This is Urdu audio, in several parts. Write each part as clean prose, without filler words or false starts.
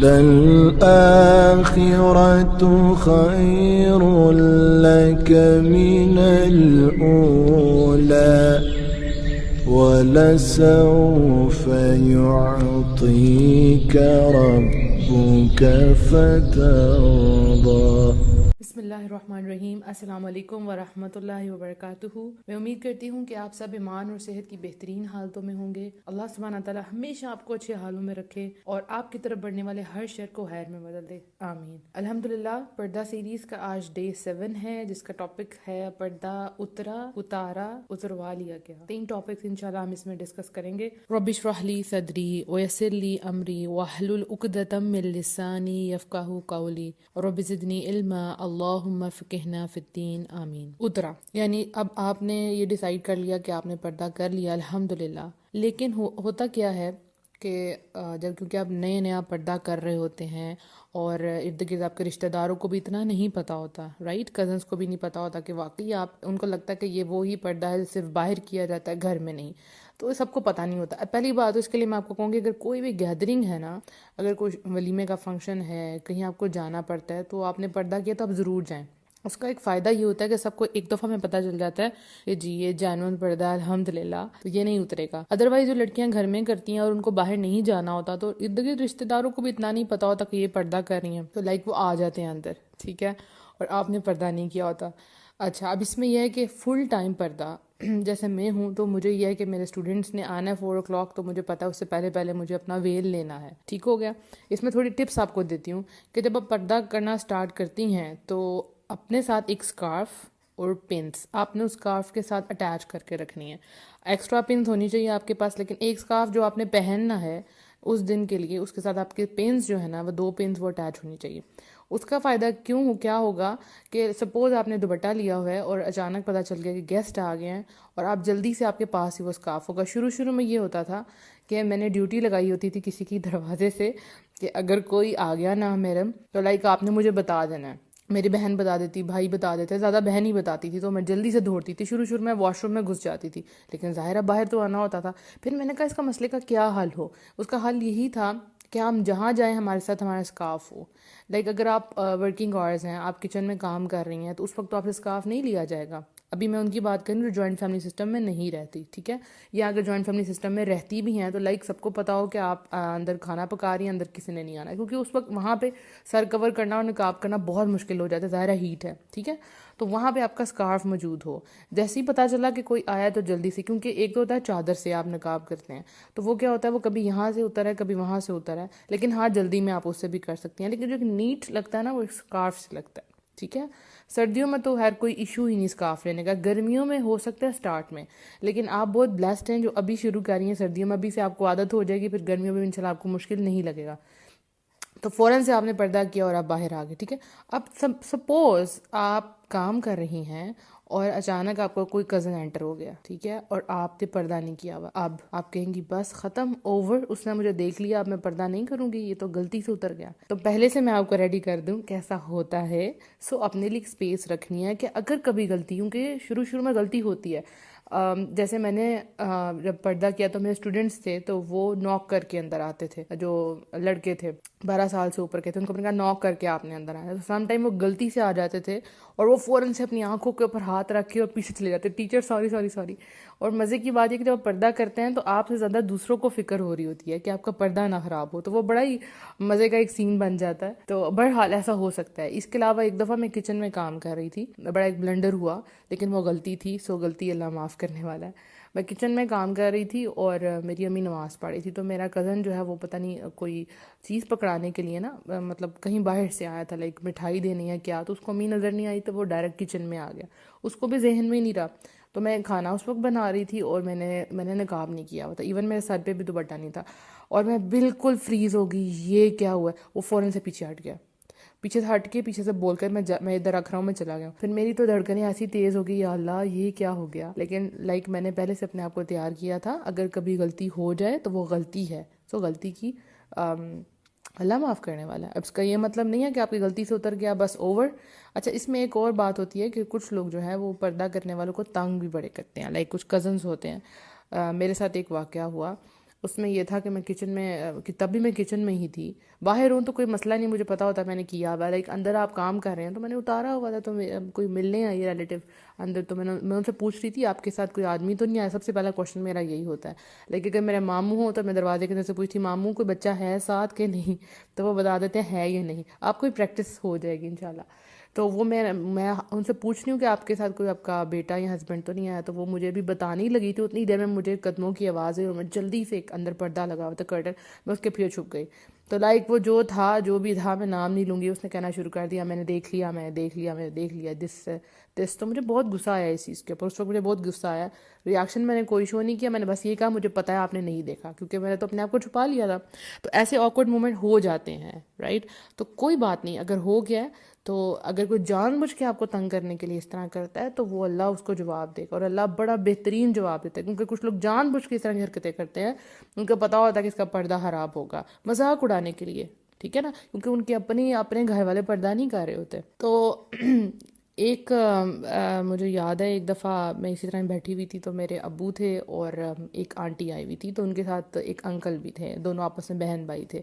للآخرة خير لك من الأولى ولسوف يعطيك ربك فترضى۔ بسم اللہ الرحمن الرحیم۔ السلام علیکم ورحمۃ اللہ وبرکاتہ۔ میں امید کرتی ہوں کہ آپ سب ایمان اور صحت کی بہترین حالتوں میں ہوں گے۔ اللہ سبحانہ تعالیٰ ہمیشہ آپ کو اچھے حالوں میں رکھے اور آپ کی طرف بڑھنے والے ہر شر کو خیر میں بدل دے، آمین۔ الحمدللہ، پردہ سیریز کا آج ڈے 7 ہے، جس کا ٹاپک ہے پردہ اتروا لیا گیا۔ 3 ٹاپکس انشاءاللہ ہم اس میں ڈسکس کریں گے۔ رب اشرح لی صدری ویسر لی امری واحلل عقدۃ من لسانی یفقہوا قولی رب زدنی علما اللہم فقہنا فی الدین، آمین۔ اترا یعنی اب آپ نے یہ ڈیسائیڈ کر لیا کہ آپ نے پردہ کر لیا، الحمدللہ، لیکن ہوتا کیا ہے کہ جب کیونکہ آپ نیا پردہ کر رہے ہوتے ہیں اور ارد گرد آپ کے رشتہ داروں کو بھی اتنا نہیں پتہ ہوتا، رائٹ، کزنس کو بھی نہیں پتہ ہوتا کہ واقعی آپ، ان کو لگتا ہے کہ یہ وہی پردہ ہے صرف باہر کیا جاتا ہے، گھر میں نہیں، تو سب کو پتہ نہیں ہوتا۔ پہلی بات تو اس کے لیے میں آپ کو کہوں گی، اگر کوئی بھی گیدرنگ ہے نا، اگر کوئی ولیمے کا فنکشن ہے، کہیں آپ کو جانا پڑتا ہے، تو آپ نے پردہ کیا تو آپ ضرور جائیں۔ اس کا ایک فائدہ یہ ہوتا ہے کہ سب کو ایک دفعہ میں پتہ چل جاتا ہے کہ جی یہ جینوئن پردہ ہے، الحمدللہ، تو یہ نہیں اترے گا۔ ادروائز جو لڑکیاں گھر میں کرتی ہیں اور ان کو باہر نہیں جانا ہوتا، تو ارد گرد رشتہ داروں کو بھی اتنا نہیں پتہ ہوتا کہ یہ پردہ کر رہی ہیں، تو وہ آ جاتے ہیں اندر، ٹھیک ہے، اور آپ نے پردہ نہیں کیا ہوتا۔ اچھا، اب اس میں یہ ہے کہ فل ٹائم پردہ، جیسے میں ہوں تو مجھے یہ ہے کہ میرے اسٹوڈنٹس نے آنا ہے 4 o'clock، تو مجھے پتا ہے اس سے پہلے مجھے اپنا ویل لینا ہے، ٹھیک ہو گیا۔ اس میں تھوڑی ٹپس آپ کو دیتی ہوں کہ جب آپ پردہ کرنا سٹارٹ کرتی ہیں تو اپنے ساتھ ایک سکارف اور پنس آپ نے اس سکارف کے ساتھ اٹیچ کر کے رکھنی ہے۔ ایکسٹرا پنس ہونی چاہیے آپ کے پاس، لیکن ایک سکارف جو آپ نے پہننا ہے اس دن کے لیے، اس کے ساتھ آپ کے پنس جو ہے نا، وہ 2 پنس وہ اٹیچ ہونی چاہیے۔ اس کا فائدہ کیا ہوگا کہ سپوز آپ نے دوپٹہ لیا ہوا ہے اور اچانک پتہ چل گیا کہ گیسٹ آ گئے ہیں اور آپ جلدی سے، آپ کے پاس ہی وہ سکارف ہوگا۔ شروع میں یہ ہوتا تھا کہ میں نے ڈیوٹی لگائی ہوتی تھی کسی کی دروازے سے کہ اگر کوئی آ گیا نا میڈم، تو آپ نے مجھے بتا دینا ہے۔ میری بہن بتا دیتی، بھائی بتا دیتے، زیادہ بہن ہی بتاتی تھی، تو میں جلدی سے دوڑتی تھی۔ شروع میں واش روم میں گھس جاتی تھی، لیکن ظاہرہ باہر تو آنا ہوتا تھا۔ پھر میں نے کہا اس کا مسئلے کا کیا حل ہو؟ اس کا حل یہی تھا کہ ہم جہاں جائیں ہمارے ساتھ ہمارا اسکارف ہو۔ اگر آپ ورکنگ آورز ہیں، آپ کچن میں کام کر رہی ہیں، تو اس وقت تو آپ سے اسکارف نہیں لیا جائے گا۔ ابھی میں ان کی بات کروں جو جوائنٹ فیملی سسٹم میں نہیں رہتی، ٹھیک ہے، یا اگر جوائنٹ فیملی سسٹم میں رہتی بھی ہیں تو سب کو پتا ہو کہ آپ اندر کھانا پکا رہی ہیں، اندر کسی نے نہیں آنا، کیونکہ اس وقت وہاں پہ سر کور کرنا اور نقاب کرنا بہت مشکل ہو جاتا ہے، ظاہرہ ہیٹ ہے، ٹھیک ہے، تو وہاں پہ آپ کا اسکارف موجود ہو۔ جیسے ہی پتہ چلا کہ کوئی آیا تو جلدی سے، کیونکہ ایک تو ہوتا ہے چادر سے آپ نقاب کرتے ہیں، تو وہ کیا ہوتا ہے، وہ کبھی یہاں سے اتر ہے، کبھی وہاں سے اتر ہے، لیکن ہاں جلدی میں آپ اس سے بھی کر سکتی ہیں، لیکن جو نیٹ لگتا ہے نا وہ اسکارف سے لگتا ہے، ٹھیک ہے۔ سردیوں میں تو خیر کوئی ایشو ہی نہیں اسکارف لینے کا، گرمیوں میں ہو سکتا ہے سٹارٹ میں، لیکن آپ بہت بلیسڈ ہیں جو ابھی شروع کر رہی ہیں سردیوں میں، ابھی سے آپ کو عادت ہو جائے گی، پھر گرمیوں میں انشاءاللہ آپ کو مشکل نہیں لگے گا۔ تو فوراً سے آپ نے پردہ کیا اور آپ باہر آ گئے، ٹھیک ہے۔ اب سپوز آپ کام کر رہی ہیں اور اچانک آپ کو کوئی کزن انٹر ہو گیا، ٹھیک ہے، اور آپ نے پردہ نہیں کیا ہوا، اب آپ کہیں گی بس ختم، اوور، اس نے مجھے دیکھ لیا، اب میں پردہ نہیں کروں گی، یہ تو غلطی سے اتر گیا۔ تو پہلے سے میں آپ کو ریڈی کر دوں کیسا ہوتا ہے۔ اپنے لیے اسپیس رکھنی ہے کہ اگر کبھی غلطی، کیونکہ شروع میں غلطی ہوتی ہے، جیسے میں نے جب پردہ کیا تو میرے اسٹوڈنٹس تھے تو وہ ناک کر کے اندر آتے تھے، جو لڑکے تھے 12 سال سے اوپر کے تھے، ان کو میں نے کہا ناک کر کے آپ نے اندر آیا، تو سم ٹائم وہ غلطی سے آ جاتے تھے اور وہ فوراً سے اپنی آنکھوں کے اوپر ہاتھ رکھ کے اور پیچھے چلے جاتے، ٹیچر سوری۔ اور مزے کی بات یہ کہ جب آپ پردہ کرتے ہیں تو آپ سے زیادہ دوسروں کو فکر ہو رہی ہوتی ہے کہ آپ کا پردہ نہ خراب ہو، تو وہ بڑا ہی مزے کا ایک سین بن جاتا ہے۔ تو بہرحال ایسا ہو سکتا ہے۔ اس کے علاوہ ایک دفعہ میں کچن میں کام کر رہی تھی، بڑا ایک بلنڈر ہوا، لیکن وہ غلطی تھی، غلطی اللہ معاف کرنے والا ہے۔ میں کچن میں کام کر رہی تھی اور میری امی نماز پڑھ رہی تھی، تو میرا کزن جو ہے وہ پتہ نہیں کوئی چیز پکڑانے کے لیے نا، مطلب کہیں باہر سے آیا تھا، مٹھائی دینی ہے کیا، تو اس کو امی نظر نہیں آئی تو وہ ڈائریکٹ کچن میں آ گیا، اس کو بھی ذہن میں نہیں رہا۔ تو میں کھانا اس وقت بنا رہی تھی اور میں نے نقاب نہیں کیا ہوا تھا، ایون میرے سر پہ بھی دوپٹہ نہیں تھا، اور میں بالکل فریز ہو گئی، یہ کیا ہوا ہے؟ وہ فوراً سے پیچھے ہٹ گیا، پیچھے سے ہٹ کے پیچھے سے بول کر میں ادھر رکھ رہا ہوں، میں چلا گیا۔ پھر میری تو دھڑکنیں ایسی تیز ہو گئی، یا اللہ یہ کیا ہو گیا، لیکن میں نے پہلے سے اپنے آپ کو تیار کیا تھا، اگر کبھی غلطی ہو جائے تو وہ غلطی ہے، غلطی کی اللہ معاف کرنے والا ہے۔ اب اس کا یہ مطلب نہیں ہے کہ آپ کی غلطی سے اتر گیا بس اوور۔ اچھا، اس میں ایک اور بات ہوتی ہے کہ کچھ لوگ جو ہے وہ پردہ کرنے والوں کو تنگ بھی بڑے کرتے ہیں، کچھ کزنز ہوتے ہیں۔ میرے ساتھ ایک واقعہ ہوا، اس میں یہ تھا کہ میں کچن میں تب بھی میں کچن میں ہی تھی. باہر ہوں تو کوئی مسئلہ نہیں, مجھے پتا ہوتا میں نے کیا ہوا, لائک اندر آپ کام کر رہے ہیں تو میں نے اتارا ہوا تھا, تو کوئی ملنے آئی ریلیٹیو اندر, تو میں ان سے پوچھ رہی تھی آپ کے ساتھ کوئی آدمی تو نہیں آیا. سب سے پہلا کوشچن میرا یہی ہوتا ہے. لیکن اگر میرے ماموں ہوں تو میں دروازے کے اندر سے پوچھتی ماموں کوئی بچہ ہے ساتھ کہ نہیں, تو وہ بتا دیتے ہیں ہے یا نہیں. آپ کو پریکٹس ہو جائے گی انشاءاللہ. تو وہ میں ان سے پوچھ رہی ہوں کہ آپ کے ساتھ کوئی آپ کا بیٹا یا ہسبینڈ تو نہیں آیا. تو وہ مجھے بھی بتانے ہی لگی تھی, اتنی دیر میں مجھے قدموں کی آواز ہے اور میں جلدی سے ایک اندر پردہ لگا ہوا تھا کرٹن, میں اس کے پیچھے چھپ گئی. تو لائک وہ جو بھی تھا, میں نام نہیں لوں گی, اس نے کہنا شروع کر دیا میں نے دیکھ لیا, میں نے دیکھ لیا, میں نے دیکھ لیا, دس. تو مجھے بہت غصہ آیا اس چیز کے اوپر. اس وقت مجھے بہت غصہ آیا. ریاکشن میں نے کوئی شو نہیں کیا, میں نے بس یہ کہا مجھے پتا ہے آپ نے نہیں دیکھا, کیونکہ میں نے تو اپنے آپ کو چھپا لیا تھا. تو ایسے آکورڈ مومنٹ ہو جاتے ہیں, رائٹ. تو کوئی بات نہیں, اگر ہو گیا ہے تو اگر کوئی جان بوجھ کے آپ کو تنگ کرنے کے لیے اس طرح کرتا ہے تو وہ اللہ اس کو جواب دے گا, اور اللہ بڑا بہترین جواب دیتا ہے. کیونکہ کچھ لوگ جان بوجھ کے اس طرح کی حرکتیں کرتے ہیں, ان کو پتا ہوتا ہے کہ اس کا پردہ خراب ہوگا, مذاق اڑانے کے لیے, ٹھیک ہے نا, کیونکہ ان کے اپنے گھر والے پردہ نہیں کر رہے ہوتے. تو ایک مجھے یاد ہے ایک دفعہ میں اسی طرح بیٹھی ہوئی تھی, تو میرے ابو تھے اور ایک آنٹی آئی ہوئی تھی, تو ان کے ساتھ ایک انکل بھی تھے, دونوں آپس میں بہن بھائی تھے,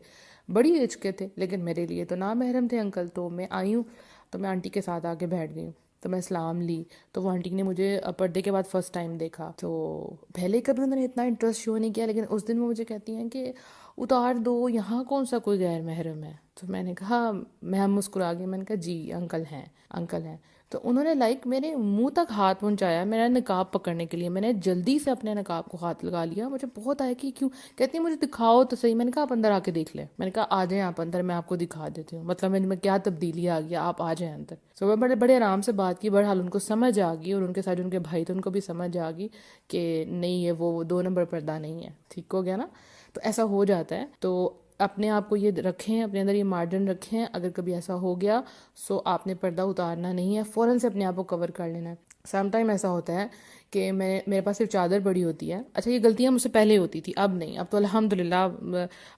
بڑی ایج کے تھے لیکن میرے لیے تو نامحرم تھے انکل. تو میں آئی ہوں تو میں آنٹی کے ساتھ آ کے بیٹھ گئی ہوں, تو میں سلام لی. تو وہ آنٹی نے مجھے پردے کے بعد فرسٹ ٹائم دیکھا. تو پہلے کبھی انہوں نے اتنا انٹرسٹ شو نہیں کیا, لیکن اس دن وہ مجھے کہتی ہیں کہ اتار دو, یہاں کون سا کوئی غیر محرم ہے. تو میں نے کہا, میں مسکرا گئی, میں نے کہا جی انکل ہیں, انکل ہیں. تو انہوں نے لائک میرے منہ تک ہاتھ پہنچایا میرا نقاب پکڑنے کے لیے. میں نے جلدی سے اپنے نقاب کو ہاتھ لگا لیا, مجھے بہت آیا کہ کیوں. کہتی ہیں مجھے دکھاؤ تو صحیح. میں نے کہا آپ اندر آ کے دیکھ لیں. میں نے کہا آ جائیں آپ اندر, میں آپ کو دکھا دیتی ہوں, مطلب میں کیا تبدیلی آ گیا, آپ آ جائیں اندر. سو میں بڑے آرام سے بات کی, بہرحال ان کو سمجھ آ گئی, اور ان کے ساتھ ان کے بھائی تھے ان کو بھی سمجھ آ گئی کہ نہیں یہ وہ 2 نمبر پردہ نہیں ہے, ٹھیک ہو گیا نا. تو ایسا ہو جاتا ہے. تو اپنے آپ کو یہ رکھیں, اپنے اندر یہ مارجن رکھیں, اگر کبھی ایسا ہو گیا سو آپ نے پردہ اتارنا نہیں ہے, فوراً سے اپنے آپ کو کور کر لینا ہے. سم ٹائم ایسا ہوتا ہے کہ میرے پاس صرف چادر پڑی ہوتی ہے. اچھا یہ غلطیاں مجھ سے پہلے ہوتی تھی, اب نہیں, اب تو الحمدللہ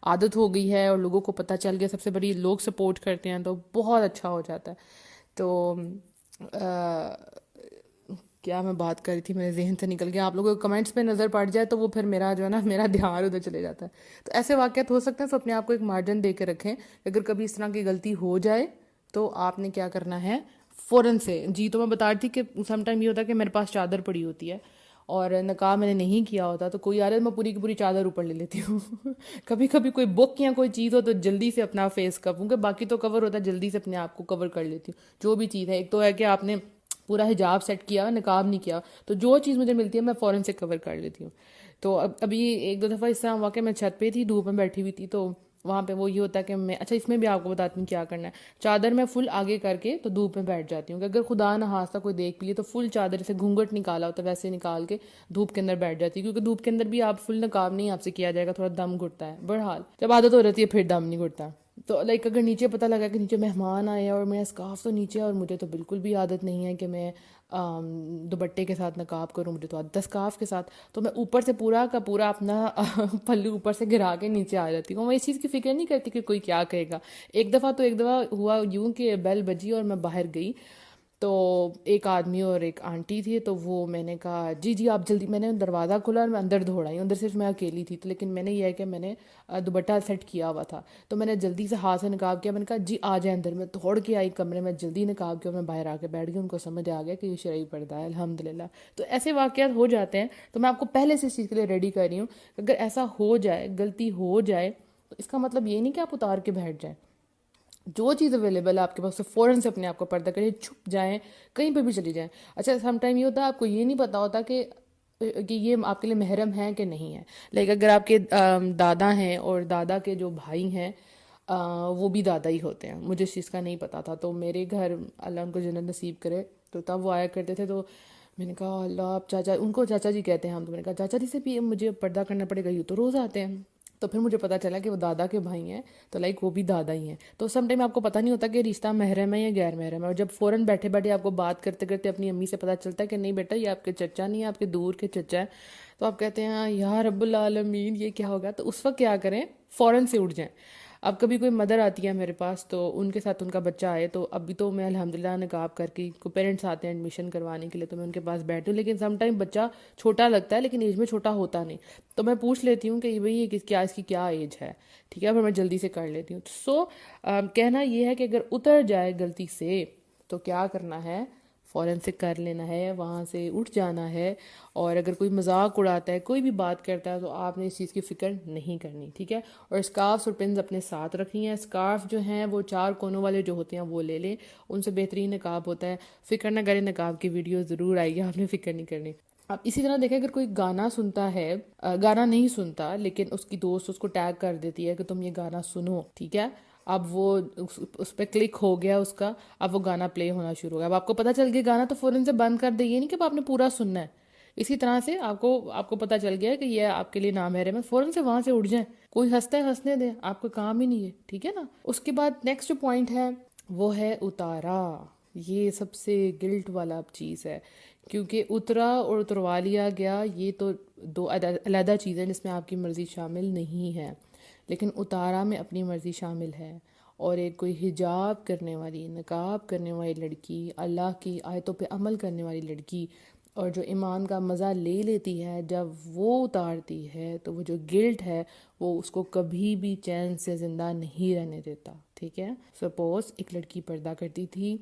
عادت ہو گئی ہے, اور لوگوں کو پتہ چل گیا, سب سے بڑی لوگ سپورٹ کرتے ہیں, تو بہت اچھا ہو جاتا ہے. تو کیا میں بات کر رہی تھی, میرے ذہن سے نکل گیا. آپ لوگوں کو کمنٹس پہ نظر پڑ جائے تو وہ پھر میرا جو ہے نا میرا دھیان ادھر چلے جاتا ہے. تو ایسے واقعات ہو سکتے ہیں, تو اپنے آپ کو ایک مارجن دے کے رکھیں. اگر کبھی اس طرح کی غلطی ہو جائے تو آپ نے کیا کرنا ہے, فوراً سے. جی تو میں بتا رہی تھی کہ سم ٹائم یہ ہوتا ہے کہ میرے پاس چادر پڑی ہوتی ہے اور نقاب میں نے نہیں کیا ہوتا, تو کوئی آ رہا ہے میں پوری کی پوری چادر اوپر لے لیتی ہوں. کبھی کوئی بک یا کوئی چیز ہو تو جلدی سے اپنا فیس کور, کیونکہ باقی تو کور ہوتا ہے, جلدی سے اپنے آپ کو کور کر لیتی ہوں جو بھی چیز ہے. ایک تو ہے کہ آپ نے پورا حجاب سیٹ کیا, نقاب نہیں کیا, تو جو چیز مجھے ملتی ہے میں فوراً سے کور کر لیتی ہوں. تو ابھی 1-2 دفعہ اس طرح ہوا کہ میں چھت پہ تھی, دھوپ میں بیٹھی ہوئی تھی, تو وہاں پہ وہ یہ ہوتا ہے کہ میں, اچھا اس میں بھی آپ کو بتاتی ہوں کیا کرنا ہے. چادر میں فل آگے کر کے تو دھوپ میں بیٹھ جاتی ہوں, کہ اگر خدا نہ خواستہ کوئی دیکھ بھی لے تو فل چادر سے گھونگھٹ نکالا ہوتا ہے ویسے نکال کے دھوپ کے اندر بیٹھ جاتی ہوں, کیونکہ دھوپ کے اندر بھی آپ فل نقاب نہیں آپ سے کیا جائے گا, تھوڑا دم گھٹتا ہے. بہرحال جب عادت ہو جاتی ہے پھر دم نہیں گھٹتا. تو لائک اگر نیچے پتہ لگا کہ نیچے مہمان آئے اور میرا اسکارف تو نیچے, اور مجھے تو بالکل بھی عادت نہیں ہے کہ میں دوپٹے کے ساتھ نقاب کروں, مجھے تو عادت ہے اسکارف کے ساتھ, تو میں اوپر سے پورا کا پورا اپنا پلو اوپر سے گرا کے نیچے آ جاتی ہوں. میں اس چیز کی فکر نہیں کرتی کہ کوئی کیا کہے گا. ایک دفعہ ہوا یوں کہ بیل بجی اور میں باہر گئی, تو ایک آدمی اور ایک آنٹی تھی, تو وہ میں نے کہا جی آپ جلدی, میں نے دروازہ کھولا اور میں اندر دوڑ آئی. اندر صرف میں اکیلی تھی, تو لیکن میں نے یہ ہے کہ میں نے دوپٹہ سیٹ کیا ہوا تھا, تو میں نے جلدی سے ہاتھ سے نقاب کیا, میں نے کہا جی آ جائیں اندر. میں دوڑ کے آئی کمرے میں, جلدی نقاب کیا, میں باہر آ کے بیٹھ گئی. ان کو سمجھ آ گیا کہ یہ شرعی پردہ ہے الحمدللہ. تو ایسے واقعات ہو جاتے ہیں, تو میں آپ کو پہلے سے اس چیز کے لیے ریڈی کر رہی ہوں. اگر ایسا ہو جائے, غلطی ہو جائے, تو اس کا مطلب یہ نہیں کہ آپ اتار کے بیٹھ جائیں. جو چیز اویلیبل ہے آپ کے پاس سے فوراً سے اپنے آپ کو پردہ کریں, چھپ جائیں, کہیں پہ بھی چلی جائیں. اچھا سم ٹائم یہ ہوتا ہے آپ کو یہ نہیں پتا ہوتا کہ یہ آپ کے لیے محرم ہیں کہ نہیں ہے. لائک اگر آپ کے دادا ہیں اور دادا کے جو بھائی ہیں وہ بھی دادا ہی ہوتے ہیں, مجھے اس چیز کا نہیں پتا تھا. تو میرے گھر اللہ ان کو جنت نصیب کرے, تو تب وہ آیا کرتے تھے, تو میں نے کہا اللہ آپ چاچا, ان کو چاچا جی کہتے ہیں ہم, تو میں نے کہا چاچا جی سے بھی مجھے پردہ کرنا پڑے گا, یہ تو روز آتے ہیں. تو پھر مجھے پتا چلا کہ وہ دادا کے بھائی ہیں, تو لائک وہ بھی دادا ہی ہیں. تو سم ٹائم آپ کو پتہ نہیں ہوتا کہ رشتہ محرم ہے یا غیر محرم ہے, اور جب فوراً بیٹھے بیٹھے آپ کو بات کرتے کرتے اپنی امی سے پتہ چلتا ہے کہ نہیں بیٹا یہ آپ کے چچا نہیں ہے, آپ کے دور کے چچا ہے, تو آپ کہتے ہیں یا رب العالمین یہ کیا ہوگا. تو اس وقت کیا کریں, فوراً سے اٹھ جائیں. اب کبھی کوئی مدر آتی ہے میرے پاس تو ان کے ساتھ ان کا بچہ آئے تو ابھی تو میں الحمدللہ نقاب کر کے، کوئی پیرنٹس آتے ہیں ایڈمیشن کروانے کے لیے تو میں ان کے پاس بیٹھوں، لیکن سم ٹائم بچہ چھوٹا لگتا ہے لیکن ایج میں چھوٹا ہوتا نہیں، تو میں پوچھ لیتی ہوں کہ بھئی یہ کیا اس کی کیا ایج ہے، ٹھیک ہے، پھر میں جلدی سے کر لیتی ہوں۔ سو کہنا یہ ہے کہ اگر اتر جائے غلطی سے تو کیا کرنا ہے، فوراً سے کر لینا ہے، وہاں سے اٹھ جانا ہے، اور اگر کوئی مذاق اڑاتا ہے، کوئی بھی بات کرتا ہے تو آپ نے اس چیز کی فکر نہیں کرنی، ٹھیک ہے۔ اور اسکارفس اور پنز اپنے ساتھ رکھنی ہیں۔ اسکارف جو ہیں وہ 4 کونوں والے جو ہوتے ہیں وہ لے لیں، ان سے بہترین نقاب ہوتا ہے۔ فکر نہ کریں، نقاب کی ویڈیو ضرور آئے گی، آپ نے فکر نہیں کرنی۔ اب اسی طرح دیکھیں اگر کوئی گانا سنتا ہے، گانا نہیں سنتا لیکن اس کی دوست اس کو ٹیگ کر دیتی ہے کہ تم یہ گانا سنو، ٹھیک ہے، اب وہ اس پہ کلک ہو گیا اس کا، اب وہ گانا پلے ہونا شروع ہو گیا، اب آپ کو پتہ چل گیا گانا تو فوراً سے بند کر دے، یہ نہیں کہ آپ نے پورا سننا ہے۔ اسی طرح سے آپ کو پتہ چل گیا کہ یہ آپ کے لیے نامحرم ہے، فوراً سے وہاں سے اٹھ جائیں، کوئی ہنستا ہے ہنسنے دیں، آپ کا کام ہی نہیں ہے، ٹھیک ہے نا۔ اس کے بعد نیکسٹ جو پوائنٹ ہے وہ ہے اتارا۔ یہ سب سے گلٹ والا چیز ہے، کیونکہ اترا اور اتروا لیا گیا یہ تو 2 علیحدہ چیزیں جس میں آپ کی مرضی شامل نہیں ہے، لیکن اتارا میں اپنی مرضی شامل ہے۔ اور ایک کوئی حجاب کرنے والی، نقاب کرنے والی لڑکی، اللہ کی آیتوں پہ عمل کرنے والی لڑکی، اور جو ایمان کا مزہ لے لیتی ہے جب وہ اتارتی ہے تو وہ جو گلٹ ہے وہ اس کو کبھی بھی چین سے زندہ نہیں رہنے دیتا، ٹھیک ہے۔ سپوز ایک لڑکی پردہ کرتی تھی،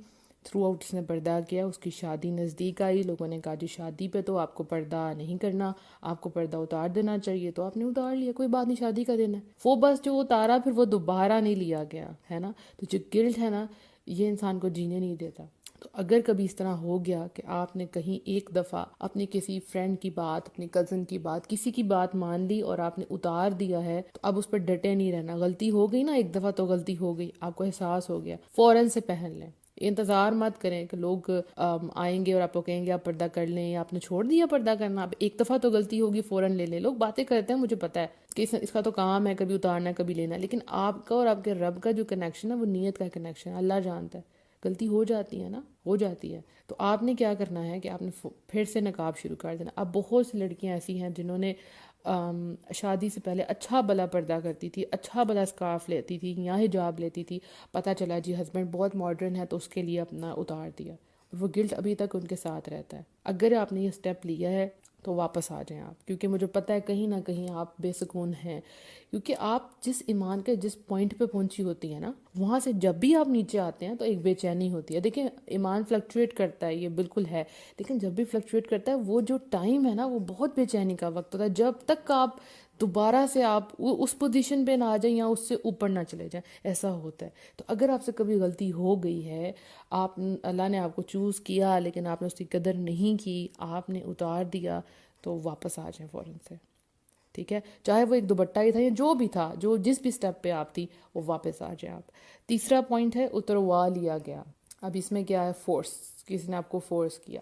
تھرو آؤٹ اس نے پردہ کیا، اس کی شادی نزدیک آئی، لوگوں نے کہا جی شادی پہ تو آپ کو پردہ نہیں کرنا، آپ کو پردہ اتار دینا چاہیے، تو آپ نے اتار لیا، کوئی بات نہیں، شادی کا دن ہے، وہ بس جو اتارا پھر وہ دوبارہ نہیں لیا گیا، ہے نا۔ تو جو گلٹ ہے نا یہ انسان کو جینے نہیں دیتا۔ تو اگر کبھی اس طرح ہو گیا کہ آپ نے کہیں ایک دفعہ اپنی کسی فرینڈ کی بات، اپنی کزن کی بات، کسی کی بات مان لی اور آپ نے اتار دیا ہے تو اب اس پر ڈٹے نہیں رہنا، غلطی ہو گئی نا، ایک دفعہ تو غلطی ہو گئی، آپ کو احساس ہو گیا، فوراً سے پہن لیں۔ انتظار مت کریں کہ لوگ آئیں گے اور آپ کو کہیں گے آپ پردہ کر لیں، یا آپ نے چھوڑ دیا پردہ کرنا، اب ایک دفعہ تو غلطی ہوگی، فوراً لے لیں۔ لوگ باتیں کرتے ہیں، مجھے پتا ہے کہ اس کا تو کام ہے کبھی اتارنا ہے کبھی لینا ہے، لیکن آپ کا اور آپ کے رب کا جو کنیکشن ہے وہ نیت کا کنیکشن ہے، اللہ جانتا ہے، غلطی ہو جاتی ہے نا، ہو جاتی ہے۔ تو آپ نے کیا کرنا ہے کہ آپ نے پھر سے نقاب شروع کر دینا۔ اب بہت سی لڑکیاں ایسی ہیں جنہوں نے شادی سے پہلے اچھا بلا پردہ کرتی تھی، اچھا بلا اسکارف لیتی تھی یا حجاب لیتی تھی، پتہ چلا جی ہسبینڈ بہت ماڈرن ہے تو اس کے لیے اپنا اتار دیا، وہ گلٹ ابھی تک ان کے ساتھ رہتا ہے۔ اگر آپ نے یہ سٹیپ لیا ہے تو واپس آ جائیں آپ، کیونکہ مجھے پتہ ہے کہیں نہ کہیں آپ بے سکون ہیں، کیونکہ آپ جس ایمان کے جس پوائنٹ پہ پہنچی ہوتی ہیں نا، وہاں سے جب بھی آپ نیچے آتے ہیں تو ایک بے چینی ہوتی ہے۔ دیکھیں ایمان فلکچویٹ کرتا ہے، یہ بالکل ہے، لیکن جب بھی فلکچویٹ کرتا ہے وہ جو ٹائم ہے نا وہ بہت بے چینی کا وقت ہوتا ہے، جب تک آپ دوبارہ سے آپ اس پوزیشن پہ نہ آ جائیں یا اس سے اوپر نہ چلے جائیں، ایسا ہوتا ہے۔ تو اگر آپ سے کبھی غلطی ہو گئی ہے، اللہ نے آپ کو چوز کیا لیکن آپ نے اس کی قدر نہیں کی، آپ نے اتار دیا، تو واپس آ جائیں فوراً سے، ٹھیک ہے، چاہے وہ ایک دوپٹہ ہی تھا یا جو بھی تھا، جو جس بھی سٹیپ پہ آپ تھی وہ واپس آ جائیں آپ۔ تیسرا پوائنٹ ہے اتروا لیا گیا۔ اب اس میں کیا ہے، فورس، کسی نے آپ کو فورس کیا۔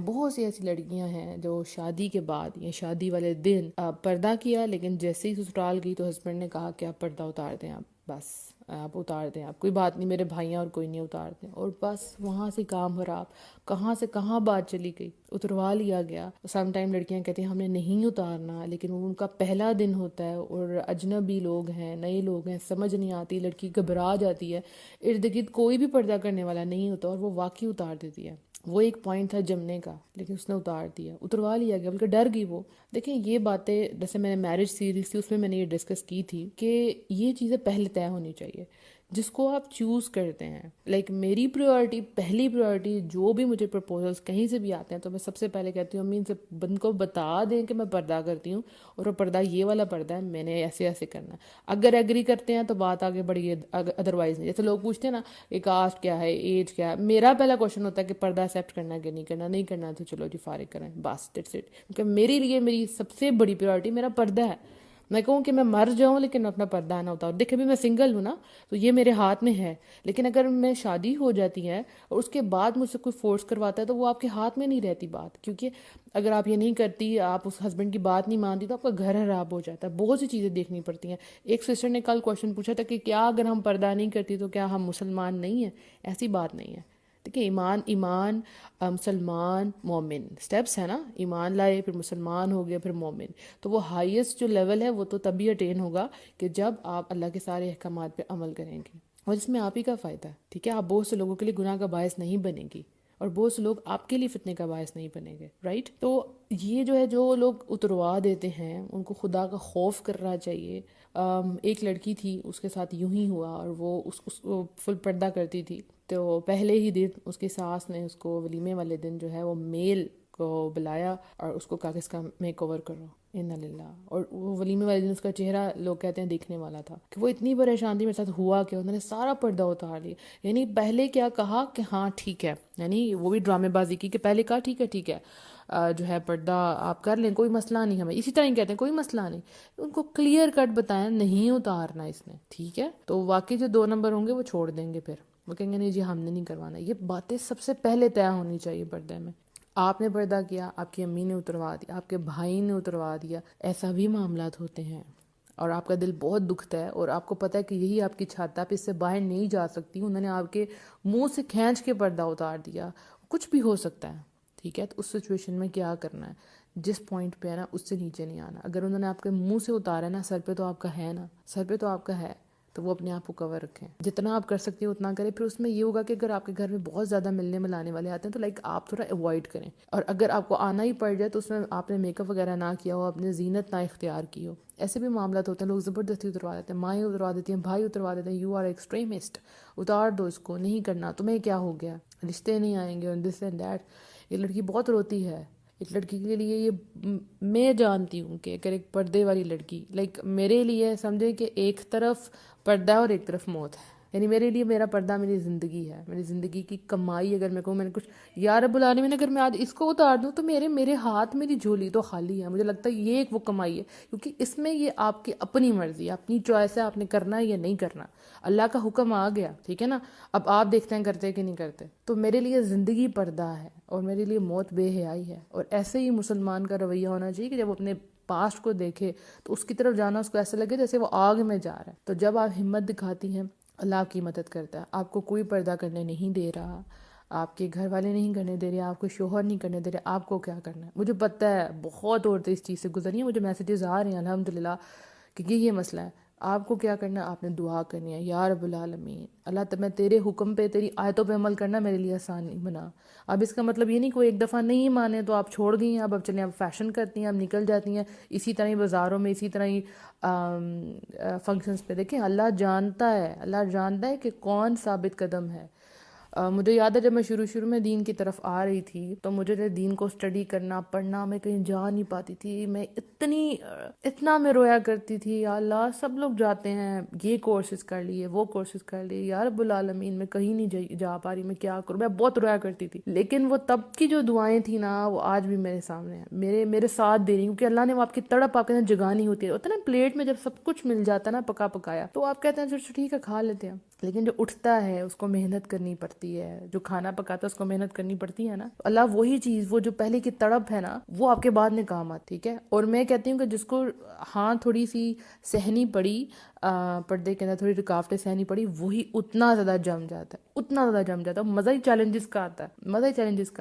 بہت سی ایسی لڑکیاں ہیں جو شادی کے بعد یا شادی والے دن پردہ کیا، لیکن جیسے ہی سسرال گئی تو ہسبینڈ نے کہا کہ آپ پردہ اتار دیں، آپ بس آپ اتار دیں، آپ کوئی بات نہیں، میرے بھائی ہیں اور کوئی نہیں، اتار دیں، اور بس وہاں سے کام خراب، کہاں سے کہاں بات چلی گئی، اتروا لیا گیا۔ سم ٹائم لڑکیاں کہتی ہیں ہم نے نہیں اتارنا، لیکن وہ ان کا پہلا دن ہوتا ہے اور اجنبی لوگ ہیں، نئے لوگ ہیں، سمجھ نہیں آتی، لڑکی گھبرا جاتی ہے، ارد گرد کوئی بھی پردہ کرنے والا نہیں ہوتا اور وہ واقعی اتار دیتی ہے۔ وہ ایک پوائنٹ تھا جمنے کا، لیکن اس نے اتار دیا، اتروا لیا گیا، بلکہ ڈر گئی وہ۔ دیکھیں یہ باتیں جیسے میں نے میرج سیریز تھی اس میں نے یہ ڈسکس کی تھی کہ یہ چیزیں پہلے طے ہونی چاہیے، جس کو آپ چوز کرتے ہیں۔ لائک میری پریورٹی، پہلی پریورٹی، جو بھی مجھے پرپوزلس کہیں سے بھی آتے ہیں تو میں سب سے پہلے کہتی ہوں امی ان سے بند کو بتا دیں کہ میں پردہ کرتی ہوں اور وہ پردہ یہ والا پردہ ہے، میں نے ایسے ایسے کرنا ہے۔ اگر ایگری کرتے ہیں تو بات آگے بڑھی ہے، ادروائز نہیں۔ جیسے لوگ پوچھتے ہیں نا کہ کاسٹ کیا ہے، ایج کیا ہے، میرا پہلا کوشچن ہوتا ہے کہ پردہ ایکسیپٹ کرنا ہے کہ نہیں کرنا، نہیں کرنا تو چلو جی فارغ کریں، بس دیٹس اٹ۔ کیونکہ میرے لیے میری سب سے بڑی پریورٹی میرا پردہ ہے۔ میں کہوں کہ میں مر جاؤں لیکن اپنا پردہ نہ اتاروں۔ دیکھیں بھی میں سنگل ہوں نا تو یہ میرے ہاتھ میں ہے، لیکن اگر میں شادی ہو جاتی ہے اور اس کے بعد مجھ سے کوئی فورس کرواتا ہے تو وہ آپ کے ہاتھ میں نہیں رہتی بات، کیونکہ اگر آپ یہ نہیں کرتی، آپ اس ہسبینڈ کی بات نہیں مانتی تو آپ کا گھر خراب ہو جاتا ہے، بہت سی چیزیں دیکھنی پڑتی ہیں۔ ایک سسٹر نے کل کوشچن پوچھا تھا کہ کیا اگر ہم پردہ نہیں کرتی تو کیا ہم مسلمان نہیں ہیں؟ ایسی بات نہیں ہے، دیکھیں ایمان مسلمان مومن سٹیپس ہیں نا، ایمان لائے پھر مسلمان ہو گئے پھر مومن، تو وہ ہائیسٹ جو لیول ہے وہ تو تبھی اٹین ہوگا کہ جب آپ اللہ کے سارے احکامات پہ عمل کریں گے، اور اس میں آپ ہی کا فائدہ ہے، ٹھیک ہے؟ آپ بہت سے لوگوں کے لیے گناہ کا باعث نہیں بنیں گی، اور بہت سے لوگ آپ کے لیے فتنے کا باعث نہیں بنیں گے، رائٹ؟ تو یہ جو ہے جو لوگ اتروا دیتے ہیں ان کو خدا کا خوف کرنا چاہیے۔ ایک لڑکی تھی، اس کے ساتھ یوں ہی ہوا، اور وہ اس کو فل پردہ کرتی تھی، تو پہلے ہی دن اس کی ساس نے اس کو ولیمے والے دن جو ہے وہ میل کو بلایا اور اس کو کہا کہ اس کا میک اوور کرو، انا للہ۔ اور وہ ولیمے والے دن اس کا چہرہ لوگ کہتے ہیں دیکھنے والا تھا، کہ وہ اتنی پریشان تھی، میرے ساتھ ہوا کہ انہوں نے سارا پردہ اتار لیا۔ یعنی پہلے کیا کہا کہ ہاں ٹھیک ہے، یعنی وہ بھی ڈرامے بازی کی کہ پہلے کہا ٹھیک ہے جو ہے پردہ آپ کر لیں، کوئی مسئلہ نہیں، ہمیں اسی طرح ہی کہتے ہیں کوئی مسئلہ نہیں، ان کو کلیئر کٹ بتایا نہیں اتارنا اس نے، ٹھیک ہے؟ تو واقعی جو 2 نمبر ہوں گے وہ چھوڑ دیں گے، پھر وہ کہیں گے نہیں جی ہم نے نہیں کروانا۔ یہ باتیں سب سے پہلے طے ہونی چاہیے پردے میں۔ آپ نے پردہ کیا، آپ کی امی نے اتروا دیا، آپ کے بھائی نے اتروا دیا، ایسا بھی معاملات ہوتے ہیں، اور آپ کا دل بہت دکھتا ہے، اور آپ کو پتہ ہے کہ یہی آپ کی چھت ہے، آپ اس سے باہر نہیں جا سکتی، انہوں نے آپ کے منہ سے کھینچ کے پردہ اتار دیا، کچھ بھی ہو سکتا ہے، ٹھیک ہے؟ تو اس سچویشن میں کیا کرنا ہے؟ جس پوائنٹ پہ ہے نا اس سے نیچے نہیں آنا۔ اگر انہوں نے آپ کے منہ سے اتارا ہے نا، سر پہ تو آپ کا ہے نا، سر پہ تو آپ کا ہے، تو وہ اپنے آپ کو کور رکھیں، جتنا آپ کر سکتے ہیں اتنا کریں۔ پھر اس میں یہ ہوگا کہ اگر آپ کے گھر میں بہت زیادہ ملنے ملانے والے آتے ہیں تو آپ تھوڑا اوائڈ کریں، اور اگر آپ کو آنا ہی پڑ جائے تو اس میں آپ نے میک اپ وغیرہ نہ کیا ہو، اپنے زینت نہ اختیار کی ہو۔ ایسے بھی معاملات ہوتے ہیں، لوگ زبردستی اتروا دیتے ہیں، مائیں اتروا دیتی ہیں، بھائی اتروا دیتے ہیں، یو آر ایکسٹریمسٹ، اتار دو اس کو، نہیں کرنا، تمہیں کیا ہو گیا، رشتے نہیں آئیں گے، دس اینڈ دیٹ۔ یہ لڑکی بہت روتی ہے، ایک لڑکی کے لیے یہ میں جانتی ہوں کہ اگر ایک پردے والی لڑکی میرے لیے سمجھے کہ ایک طرف پردہ اور ایک طرف موت ہے، یعنی میرے لیے میرا پردہ میری زندگی ہے، میری زندگی کی کمائی۔ اگر میں کہوں میں نے کچھ یا رب العالمین اگر میں آج اس کو اتار دوں تو میرے ہاتھ میری جھولی تو خالی ہے، مجھے لگتا ہے یہ ایک وہ کمائی ہے، کیونکہ اس میں یہ آپ کی اپنی مرضی ہے، اپنی چوائس ہے، آپ نے کرنا ہے یا نہیں کرنا، اللہ کا حکم آ گیا، ٹھیک ہے نا؟ اب آپ دیکھتے ہیں کرتے کہ نہیں کرتے۔ تو میرے لیے زندگی پردہ ہے اور میرے لیے موت بے حیائی ہے، اور ایسے ہی مسلمان کا رویہ ہونا چاہیے کہ جب اپنے پاسٹ کو دیکھے تو اس کی طرف جانا اس کو ایسا لگے جیسے وہ آگ میں جا رہا ہے۔ تو جب آپ ہمت دکھاتی ہیں اللہ آپ کی مدد کرتا ہے، آپ کو کوئی پردہ کرنے نہیں دے رہا، آپ کے گھر والے نہیں کرنے دے رہے، آپ کو شوہر نہیں کرنے دے رہے، آپ کو کیا کرنا ہے؟ مجھے پتہ ہے بہت عورتیں اس چیز سے گزری ہیں، مجھے میسیجز آ رہے ہیں الحمدللہ کہ یہ مسئلہ ہے۔ آپ کو کیا کرنا ہے؟ آپ نے دعا کرنی ہے، یا رب العالمین اللہ میں تیرے حکم پہ تیری آیتوں پہ عمل کرنا میرے لیے آسان نہیں بنا۔ اب اس کا مطلب یہ نہیں کوئی ایک دفعہ نہیں مانے تو آپ چھوڑ گئی ہیں، اب چلیں آپ فیشن کرتی ہیں، اب نکل جاتی ہیں اسی طرح ہی بازاروں میں، اسی طرح ہی فنکشنز پہ۔ دیکھیں اللہ جانتا ہے کہ کون ثابت قدم ہے۔ مجھے یاد ہے جب میں شروع میں دین کی طرف آ رہی تھی تو مجھے دین کو اسٹڈی کرنا پڑھنا میں کہیں جا نہیں پاتی تھی، میں اتنا میں رویا کرتی تھی، یا اللہ سب لوگ جاتے ہیں، یہ کورسز کر لیے وہ کورسز کر لیے، یا رب العالمین میں کہیں نہیں جا پا رہی، میں کیا کروں؟ میں بہت رویا کرتی تھی، لیکن وہ تب کی جو دعائیں تھیں نا وہ آج بھی میرے سامنے ہیں، میرے ساتھ دے رہی، کیونکہ اللہ نے وہ آپ کی تڑپ آپ کے اندر جگانی ہوتی ہے نا، پلیٹ میں جب سب کچھ مل جاتا ہے نا پکا پکایا تو آپ کہتے ہیں چلو ٹھیک ہے کھا لیتے ہیں، لیکن جو اٹھتا ہے اس کو محنت کرنی پڑتی ہے، جو کھانا پکاتا ہے اس کو محنت کرنی پڑتی ہے نا، تو اللہ وہی چیز وہ جو پہلے کی تڑپ ہے نا وہ آپ کے بعد میں کام آتی، ٹھیک ہے؟ اور میں کہتی ہوں کہ جس کو ہاں تھوڑی سی سہنی پڑی، پردے کے اندر تھوڑی رکاوٹیں سہنی پڑی، وہی اتنا زیادہ جم جاتا ہے، مزہ ہی چیلنجز کا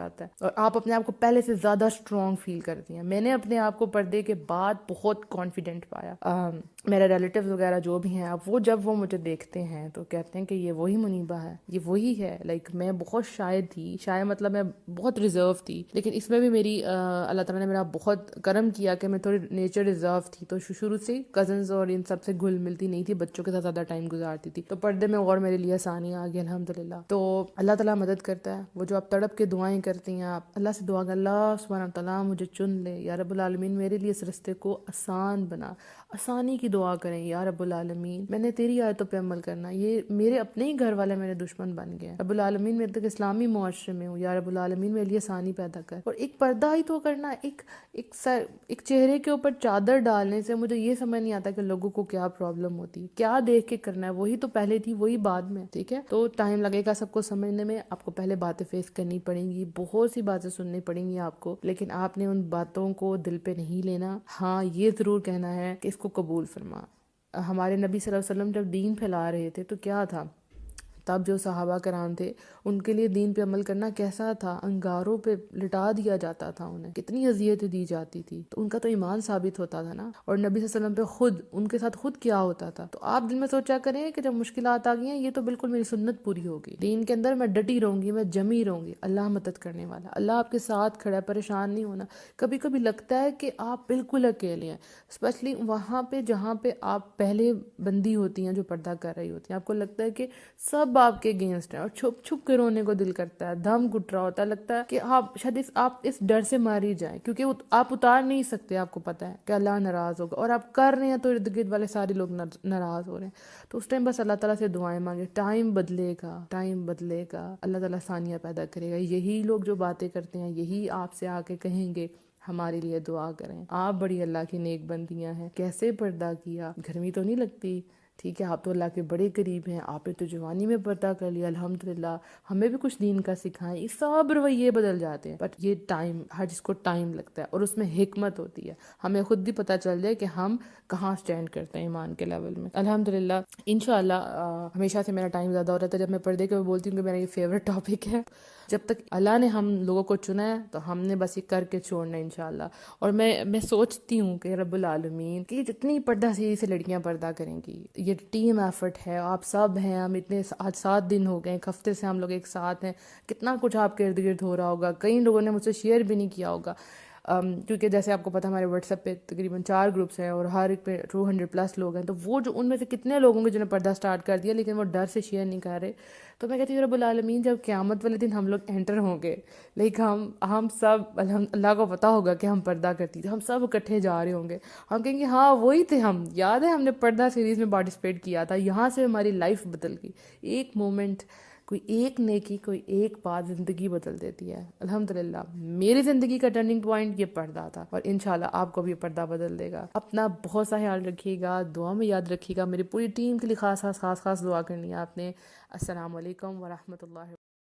آتا ہے، اور آپ اپنے آپ کو پہلے سے زیادہ اسٹرانگ فیل کرتی ہیں۔ میں نے اپنے آپ کو پردے کے بعد بہت کانفیڈنٹ پایا۔ میرے ریلیٹیوز وغیرہ جو بھی ہیں اب جب وہ مجھے دیکھتے ہیں تو کہتے ہیں کہ یہ وہی منیبہ ہے، یہ وہی ہے۔ میں بہت شائد تھی، مطلب میں بہت ریزرو تھی، لیکن اس میں بھی میری اللہ تعالیٰ نے میرا بہت کرم کیا کہ میں تھوڑی نیچر ریزرو تھی، تو شروع سے کزنز اور ان سب سے گھل ملتی نہیں تھی، بچوں کے ساتھ زیادہ ٹائم گزارتی تھی، تو پردے میں اور میرے لیے آسانی آ گئی الحمدللہ۔ تو اللہ تعالیٰ مدد کرتا ہے، وہ جو آپ تڑپ کے دعائیں کرتی ہیں، آپ اللہ سے دعا کریں اللہ سبحانہ تعالیٰ مجھے چن لے، یا رب العالمین میرے لیے اس رستے کو آسان بنا، آسانی کی دعا کریں، یا رب العالمین میں نے تیری آیتوں پہ عمل کرنا، یہ میرے اپنے ہی گھر والے میرے دشمن بن گئے، رب العالمین میں تک اسلامی معاشرے میں ہوں، یا رب العالمین میرے لیے آسانی پیدا کر۔ اور ایک پردہ ہی تو کرنا، ایک چہرے کے اوپر چادر ڈالنے سے مجھے یہ سمجھ نہیں آتا کہ لوگوں کو کیا پرابلم ہوتی، کیا دیکھ کے کرنا ہے، وہی تو پہلے تھی وہی بعد میں، ٹھیک ہے؟ تو ٹائم لگے گا سب کو سمجھنے میں، آپ کو پہلے باتیں فیس کرنی پڑیں گی، بہت سی باتیں سننی پڑیں گی آپ کو، لیکن آپ نے ان باتوں کو دل پہ نہیں لینا، ہاں یہ ضرور کہنا ہے کہ اس کو قبول فرما۔ ہمارے نبی صلی اللہ علیہ وسلم جب دین پھیلا رہے تھے تو کیا تھا، تب جو صحابہ کرام تھے ان کے لیے دین پہ عمل کرنا کیسا تھا، انگاروں پہ لٹا دیا جاتا تھا، انہیں کتنی اذیتیں دی جاتی تھی، تو ان کا تو ایمان ثابت ہوتا تھا نا۔ اور نبی صلی اللہ علیہ وسلم پہ خود ان کے ساتھ خود کیا ہوتا تھا۔ تو آپ دل میں سوچا کریں کہ جب مشکلات آ گئی ہیں یہ تو بالکل میری سنت پوری ہوگی، دین کے اندر میں ڈٹی رہوں گی، میں جمی رہوں گی، اللہ مدد کرنے والا، اللہ آپ کے ساتھ کھڑا ہے، پریشان نہیں ہونا۔ کبھی کبھی لگتا ہے کہ آپ بالکل اکیلے ہیں، اسپیشلی وہاں پہ جہاں پہ آپ پہلے بندی ہوتی ہیں جو پردہ کر رہی ہوتی ہیں، آپ کو لگتا ہے کہ سب آپ کے اگینسٹ ہیں، اور چھپ چھپ کے رونے کو دل کرتا ہے، دم گھٹ رہا ہوتا ہے، لگتا ہے کہ آپ شاید آپ اس ڈر سے ماری جائیں، کیونکہ آپ اتار نہیں سکتے، آپ کو پتہ ہے کہ اللہ ناراض ہوگا، اور آپ کر رہے ہیں تو ارد گرد والے سارے لوگ ناراض ہو رہے ہیں۔ تو اس ٹائم بس اللہ تعالیٰ سے دعائیں مانگے، ٹائم بدلے گا، ٹائم بدلے گا، اللہ تعالیٰ ثانیہ پیدا کرے گا۔ یہی لوگ جو باتیں کرتے ہیں یہی آپ سے آ کے کہیں گے ہمارے لیے دعا کریں، آپ بڑی اللہ کی نیک بندیاں ہیں، کیسے پردہ کیا، گرمی تو نہیں لگتی، ٹھیک ہے آپ تو اللہ کے بڑے قریب ہیں، آپ نے تو جوانی میں پردہ کر لیا، الحمدللہ، ہمیں بھی کچھ دین کا سکھائیں۔ یہ سب رویے بدل جاتے ہیں، بٹ یہ ٹائم، ہر چیز کو ٹائم لگتا ہے، اور اس میں حکمت ہوتی ہے، ہمیں خود بھی پتہ چل جائے کہ ہم کہاں سٹینڈ کرتے ہیں ایمان کے لیول میں۔ الحمدللہ انشاءاللہ ہمیشہ سے میرا ٹائم زیادہ ہو رہا تھا، جب میں پردے کے بولتی ہوں کہ میرا یہ فیوریٹ ٹاپک ہے، جب تک اللہ نے ہم لوگوں کو چنا ہے تو ہم نے بس یہ کر کے چھوڑنا ہے انشاءاللہ۔ اور میں سوچتی ہوں کہ رب العالمین کہ جتنی پردہ سے لڑکیاں پردہ کریں گی، یہ ٹیم ایفرٹ ہے، آپ سب ہیں، ہم اتنے آج 7 دن ہو گئے، ایک ہفتے سے ہم لوگ ایک ساتھ ہیں، کتنا کچھ آپ کے ارد گرد ہو رہا ہوگا، کئی لوگوں نے مجھ سے شیئر بھی نہیں کیا ہوگا، کیونکہ جیسے آپ کو پتہ ہمارے واٹس ایپ پہ تقریباً 4 گروپس ہیں اور ہر ایک پہ 200+ لوگ ہیں، تو وہ جو ان میں سے کتنے لوگ ہوں گے جنہوں نے پردہ سٹارٹ کر دیا لیکن وہ ڈر سے شیئر نہیں کر رہے۔ تو میں کہتی ہوں رب العالمین جب قیامت والے دن ہم لوگ انٹر ہوں گے، لیکن ہم سب اللہ کو پتہ ہوگا کہ ہم پردہ کرتی تھے، ہم سب اکٹھے جا رہے ہوں گے، ہم کہیں گے ہاں وہی تھے ہم، یاد ہے ہم نے پردہ سیریز میں پارٹیسپیٹ کیا تھا، یہاں سے ہماری لائف بدل گئی، ایک مومنٹ، کوئی ایک نیکی، کوئی ایک بات زندگی بدل دیتی ہے۔ الحمدللہ میری زندگی کا ٹرننگ پوائنٹ یہ پردہ تھا، اور انشاءاللہ آپ کو بھی پردہ بدل دے گا۔ اپنا بہت سا خیال رکھیے گا، دعا میں یاد رکھیے گا، میری پوری ٹیم کے لیے خاص دعا کرنی ہے آپ نے۔ السلام علیکم ورحمۃ اللہ۔